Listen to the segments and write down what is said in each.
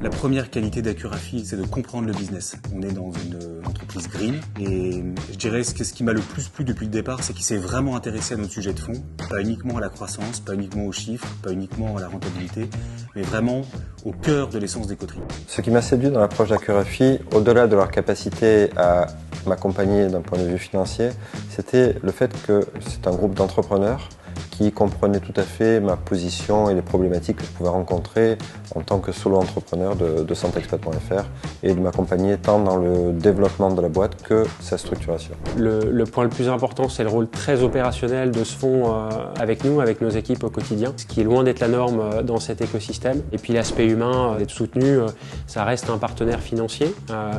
La première qualité d'Accurafi, c'est de comprendre le business. On est dans une entreprise green et je dirais ce qui m'a le plus plu depuis le départ, c'est qu'il s'est vraiment intéressé à notre sujet de fond, pas uniquement à la croissance, pas uniquement aux chiffres, pas uniquement à la rentabilité, mais vraiment au cœur de l'essence d'Ecotree. Ce qui m'a séduit dans l'approche d'Accurafi, au-delà de leur capacité à m'accompagner d'un point de vue financier, c'était le fait que c'est un groupe d'entrepreneurs qui comprenait tout à fait ma position et les problématiques que je pouvais rencontrer en tant que solo-entrepreneur de Centexpat.fr et de m'accompagner tant dans le développement de la boîte que sa structuration. Le point le plus important, c'est le rôle très opérationnel de ce fonds avec nous, avec nos équipes au quotidien, ce qui est loin d'être la norme dans cet écosystème. Et puis l'aspect humain, d'être soutenu, ça reste un partenaire financier,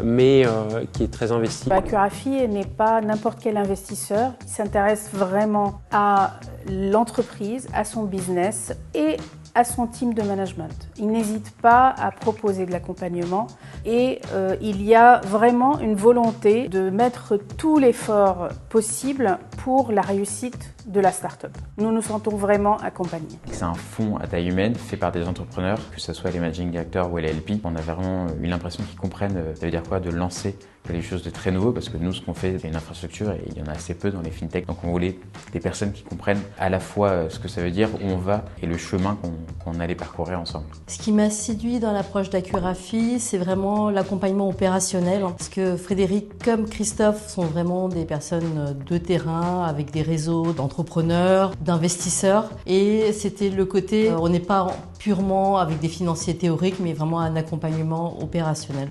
mais qui est très investi. Accurafi n'est pas n'importe quel investisseur, il s'intéresse vraiment à l'entreprise, à son business et à son team de management. Il n'hésite pas à proposer de l'accompagnement et il y a vraiment une volonté de mettre tout l'effort possible pour la réussite de la start-up. Nous nous sentons vraiment accompagnés. C'est un fonds à taille humaine fait par des entrepreneurs, que ce soit les managing directors ou les LP. On a vraiment eu l'impression qu'ils comprennent ça veut dire quoi de lancer quelque chose de très nouveau, parce que nous, ce qu'on fait, c'est une infrastructure et il y en a assez peu dans les fintechs. Donc on voulait des personnes qui comprennent à la fois ce que ça veut dire, où on va et le chemin qu'on allait parcourir ensemble. Ce qui m'a séduit dans l'approche d'Accurafi, c'est vraiment l'accompagnement opérationnel, parce que Frédéric comme Christophe sont vraiment des personnes de terrain avec des réseaux d'entrepreneurs, d'investisseurs, et c'était le côté, on n'est pas purement avec des financiers théoriques, mais vraiment un accompagnement opérationnel.